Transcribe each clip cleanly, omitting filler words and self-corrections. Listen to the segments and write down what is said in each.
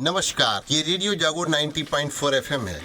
नमस्कार, ये रेडियो जागो 90.4 FM है।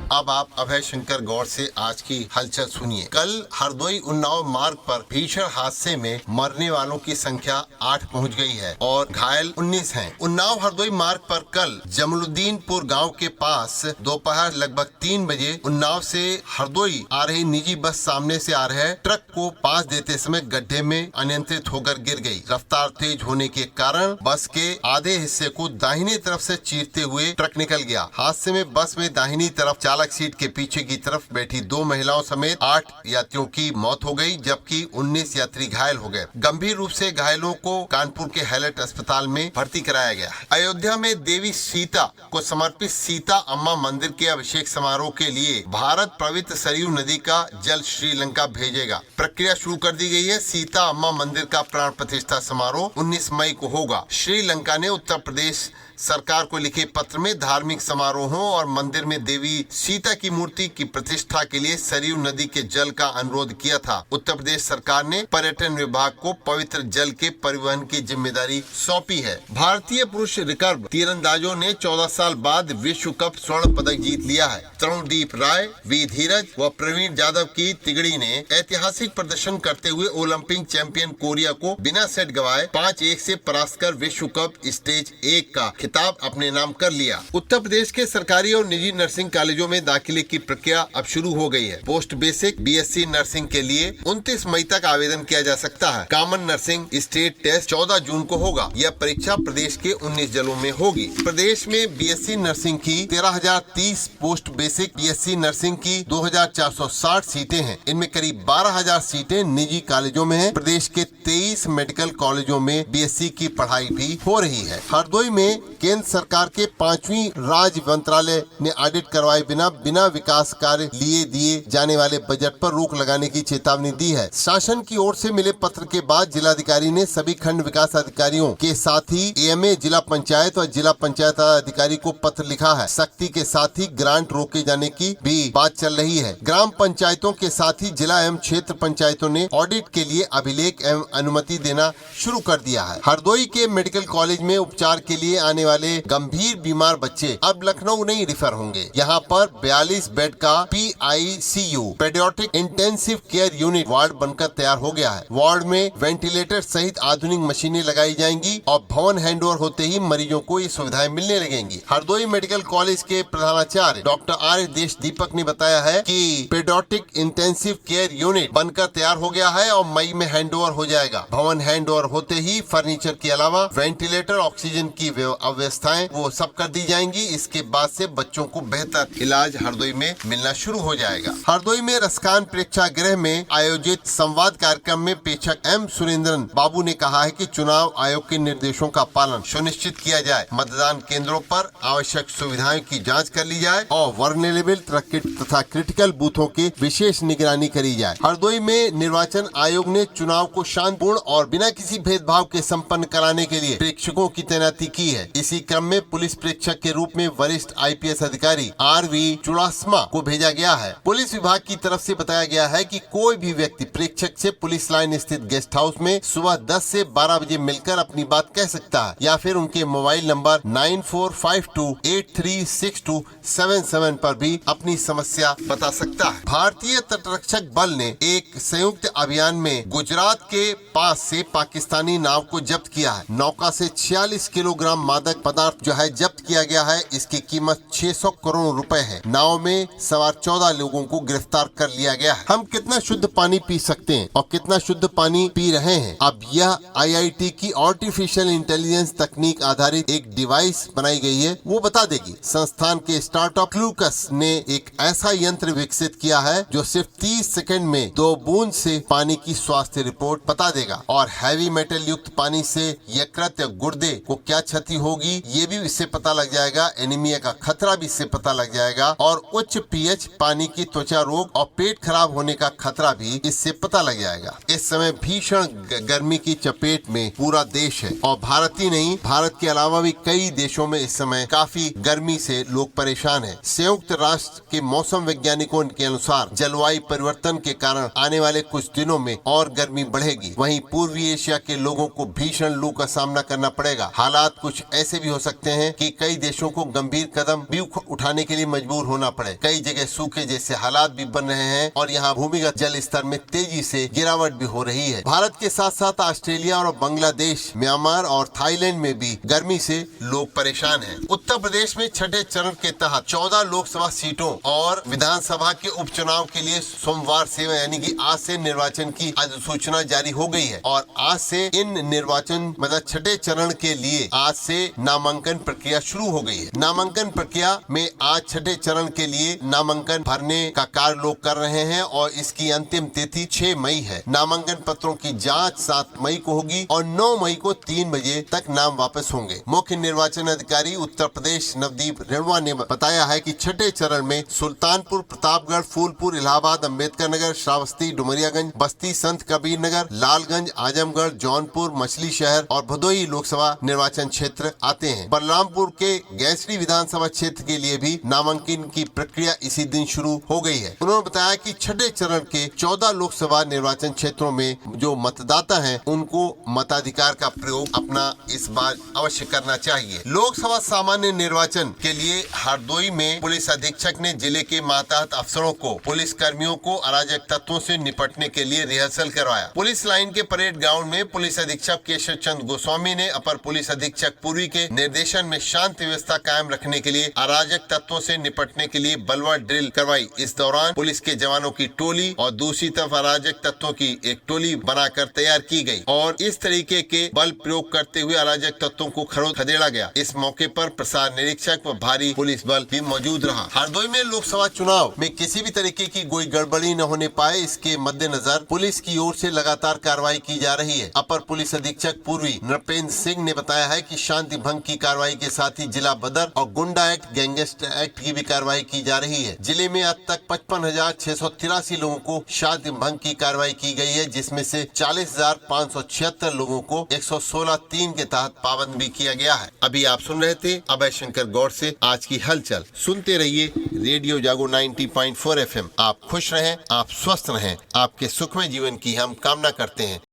अब आप अभय शंकर गौर से आज की हलचल सुनिए। कल हरदोई उन्नाव मार्ग पर भीषण हादसे में मरने वालों की संख्या 8 पहुंच गई है और घायल 19 हैं। उन्नाव हरदोई मार्ग पर कल जमलुद्दीनपुर गांव के पास दोपहर लगभग 3 बजे उन्नाव से हरदोई आ रही निजी बस सामने से आ रहे ट्रक को पास देते समय गड्ढे में अनियंत्रित होकर गिर गई। रफ्तार तेज होने के कारण बस के आधे हिस्से को दाहिनी तरफ से चीरते हुए ट्रक निकल गया। हादसे में बस में दाहिनी तरफ चालक सीट के पीछे की तरफ बैठी 2 महिलाओं समेत 8 यात्रियों की मौत हो गई, जबकि 19 यात्री घायल हो गए। गंभीर रूप से घायलों को कानपुर के हैलेट अस्पताल में भर्ती कराया गया। अयोध्या में देवी सीता को समर्पित सीता अम्मा मंदिर के अभिषेक समारोह के लिए भारत पवित्र सरयू नदी का जल श्रीलंका भेजेगा। प्रक्रिया शुरू कर दी गई है। सीता अम्मा मंदिर का प्राण प्रतिष्ठा समारोह 19 मई को होगा। श्रीलंका ने उत्तर प्रदेश सरकार को लिखे पत्र में धार्मिक समारोहों और मंदिर में देवी सीता की मूर्ति की प्रतिष्ठा के लिए सरयू नदी के जल का अनुरोध किया था। उत्तर प्रदेश सरकार ने पर्यटन विभाग को पवित्र जल के परिवहन की जिम्मेदारी सौंपी है। भारतीय पुरुष रिकर्व तीरंदाजों ने 14 साल बाद विश्व कप स्वर्ण पदक जीत लिया है। तरुणदीप राय, वी धीरज व प्रवीण जाधव की तिगड़ी ने ऐतिहासिक प्रदर्शन करते हुए ओलंपिक चैंपियन कोरिया को बिना सेट गवाए 5-1 से परास्त कर विश्व कप स्टेज 1 का खिताब अपने नाम कर लिया। उत्तर प्रदेश के सरकारी और निजी नर्सिंग कॉलेजों में दाखिले की प्रक्रिया अब शुरू हो गई है। पोस्ट बेसिक बीएससी नर्सिंग के लिए 29 मई तक आवेदन किया जा सकता है। कॉमन नर्सिंग स्टेट टेस्ट 14 जून को होगा। यह परीक्षा प्रदेश के 19 जिलों में होगी। प्रदेश में बीएससी नर्सिंग की 13,030, पोस्ट बेसिक बीएससी नर्सिंग की 2,460 सीटें हैं। इनमें करीब 12,000 सीटें निजी कॉलेजों में है। प्रदेश के 23 मेडिकल कॉलेजों में बीएससी की पढ़ाई भी हो रही है। हरदोई में केंद्र सरकार के 5वीं राज्य मंत्रालय ने ऑडिट करवाए बिना विकास कार्य लिए दिए जाने वाले बजट पर रोक लगाने की चेतावनी दी है। शासन की ओर से मिले पत्र के बाद जिलाधिकारी ने सभी खंड विकास अधिकारियों के साथ ही एएमए, जिला पंचायत और जिला पंचायत अधिकारी को पत्र लिखा है। सख्ती के साथ ही ग्रांट रोके जाने की भी बात चल रही है। ग्राम पंचायतों के साथ ही जिला एवं क्षेत्र पंचायतों ने ऑडिट के लिए अभिलेख एवं अनुमति देना शुरू कर दिया है। हरदोई के मेडिकल कॉलेज में उपचार के लिए आने वाले गंभीर बीमार बच्चे अब लखनऊ नहीं रिफर होंगे। यहाँ पर 42 बेड का PICU paediatric intensive care unit ward बनकर तैयार हो गया है। वार्ड में वेंटिलेटर सहित आधुनिक मशीनें लगाई जाएंगी और भवन हैंडओवर होते ही मरीजों को ये सुविधाएं मिलने लगेंगी। हरदोई मेडिकल कॉलेज के प्रधानाचार्य डॉक्टर आर्य देश दीपक ने बताया है कि पेडियाट्रिक इंटेंसिव केयर यूनिट बनकर तैयार हो गया है और मई में हैंडओवर हो जाएगा। भवन हैंडओवर होते ही फर्नीचर के अलावा वेंटिलेटर, ऑक्सीजन की व्यवस्थाएं वो सब कर दी जाएंगी। इसके बाद से बच्चों को बेहतर इलाज हरदोई में मिलना शुरू हो जाएगा। हरदोई में रसकान प्रेक्षागृह में आयोजित संवाद कार्यक्रम में प्रेक्षक एम सुरेंद्रन बाबू ने कहा है कि चुनाव आयोग के निर्देशों का पालन सुनिश्चित किया जाए। मतदान केंद्रों पर आवश्यक सुविधाओं की जाँच कर ली जाए और वर्नेलेबल तथा क्रिटिकल बूथों की विशेष निगरानी करी जाए। हरदोई में निर्वाचन आयोग ने चुनाव को शांतिपूर्ण और बिना किसी भेदभाव के संपन्न कराने के लिए प्रेक्षकों की तैनाती की है। इसी क्रम में पुलिस प्रेक्षक के रूप में वरिष्ठ IPS अधिकारी RV चुड़ासमा को भेजा गया है। पुलिस विभाग की तरफ से बताया गया है कि कोई भी व्यक्ति प्रेक्षक से पुलिस लाइन स्थित गेस्ट हाउस में सुबह 10 से 12 बजे मिलकर अपनी बात कह सकता है या फिर उनके मोबाइल नंबर 9452836277 पर भी अपनी समस्या बता सकता है। भारतीय तटरक्षक बल ने एक संयुक्त अभियान में गुजरात के पास से पाकिस्तानी नाव को जब्त किया है। नौका से 46 किलोग्राम मादक पदार्थ जो है जब्त किया गया है। इसकी कीमत 600 करोड़ रुपए है। नाव में सवार 14 लोगों को गिरफ्तार कर लिया गया है। हम कितना शुद्ध पानी पी सकते हैं और कितना शुद्ध पानी पी रहे हैं, अब यह IIT की आर्टिफिशियल इंटेलिजेंस तकनीक आधारित एक डिवाइस बनाई गई है, वो बता देगी। संस्थान के स्टार्टअप क्लूकस ने एक ऐसा यंत्र विकसित किया है जो सिर्फ 30 सेकंड में 2 बूंद से पानी की स्वास्थ्य रिपोर्ट बता देगा और हैवी मेटल युक्त पानी से यकृत या गुर्दे को क्या क्षति होगी ये भी इससे पता लग जाएगा। एनीमिया का खतरा भी इससे पता लग जाएगा और उच्च उच्च पीएच, पानी की त्वचा रोग और पेट खराब होने का खतरा भी इससे पता लग जाएगा। इस समय भीषण गर्मी की चपेट में पूरा देश है और भारत ही नहीं, भारत के अलावा भी कई देशों में इस समय काफी गर्मी से लोग परेशान हैं। संयुक्त राष्ट्र के मौसम वैज्ञानिकों के अनुसार जलवायु परिवर्तन के कारण आने वाले कुछ दिनों में और गर्मी बढ़ेगी। वहीं पूर्वी एशिया के लोगों को भीषण लू का सामना करना पड़ेगा। हालात कुछ ऐसे भी हो सकते हैं कि कई देशों को गंभीर कदम भी उठाने के लिए मजबूर होना पड़े। कई जगह सूखे जैसे हालात भी बन रहे हैं और यहाँ भूमिगत जल स्तर में तेजी से गिरावट भी हो रही है। भारत के साथ साथ ऑस्ट्रेलिया और बांग्लादेश, म्यांमार और थाईलैंड में भी गर्मी से लोग परेशान हैं। उत्तर प्रदेश में छठे चरण के तहत 14 लोकसभा सीटों और विधानसभा के उपचुनाव के लिए सोमवार से यानी कि आज से निर्वाचन की अधिसूचना जारी हो गई है और आज से इन निर्वाचन मतलब छठे चरण के लिए आज से नामांकन प्रक्रिया शुरू हो गई है। नामांकन प्रक्रिया में आज छठे चरण के लिए नामांकन भरने का कार्य लोग कर रहे हैं और इसकी अंतिम तिथि 6 मई है। नामांकन पत्रों की जांच 7 मई को होगी और 9 मई को 3 बजे तक नाम वापस होंगे। मुख्य निर्वाचन अधिकारी उत्तर प्रदेश नवदीप रेणुआ ने बताया है कि छठे चरण में सुल्तानपुर, प्रतापगढ़, फूलपुर, इलाहाबाद, अम्बेडकर नगर, श्रावस्ती, डुमरियागंज, बस्ती, संत कबीर नगर, लालगंज, आजमगढ़, जौनपुर, मछली शहर और भदोही लोकसभा निर्वाचन क्षेत्र आते हैं। बलरामपुर के गैसरी विधानसभा क्षेत्र के लिए भी नामांकन की प्रक्रिया इसी दिन शुरू हो गई है। उन्होंने बताया कि छठे चरण के 14 लोकसभा निर्वाचन क्षेत्रों में जो मतदाता हैं उनको मताधिकार का प्रयोग अपना इस बार अवश्य करना चाहिए। लोकसभा सामान्य निर्वाचन के लिए हरदोई में पुलिस अधीक्षक ने जिले के मातहत अफसरों को, पुलिस कर्मियों को अराजक तत्वों से निपटने के लिए रिहर्सल करवाया। पुलिस लाइन के परेड ग्राउंड में पुलिस अधीक्षक केशव चंद्र गोस्वामी ने अपर पुलिस अधीक्षक पूर्वी के निर्देशन में शांति व्यवस्था कायम रखने के लिए अराजक तत्वों से निपटने के लिए बलवा ड्रिल करवाई। इस दौरान पुलिस के जवानों की टोली और दूसरी तरफ अराजक तत्वों की एक टोली बनाकर तैयार की गई और इस तरीके के बल प्रयोग करते हुए अराजक तत्वों को खदेड़ा गया। इस मौके पर प्रसार निरीक्षक व भारी पुलिस बल भी मौजूद रहा। हरदोई में लोकसभा चुनाव में किसी भी तरीके की कोई गड़बड़ी न होने पाए, इसके मद्देनजर पुलिस की ओर से लगातार कार्रवाई की जा रही है। अपर पुलिस अधीक्षक पूर्वी नृपेंद्र सिंह ने बताया है कि शांति भंग की कार्रवाई के साथ ही जिला बदर और गुंडा एक्ट, गैंगस्टर एक्ट की भी कार्रवाई की जा रही है। जिले में अब तक 55,683 लोगों को शांति भंग की कार्रवाई की गई है, जिसमें से 40,576 लोगों को 116(3) के तहत पाबंद भी किया गया है। अभी आप सुन रहे थे अभय शंकर गौड़ से आज की हलचल। सुनते रहिए रेडियो जागो 90.4 FM। आप खुश रहें, आप स्वस्थ रहें, आपके सुखमय जीवन की हम कामना करते हैं।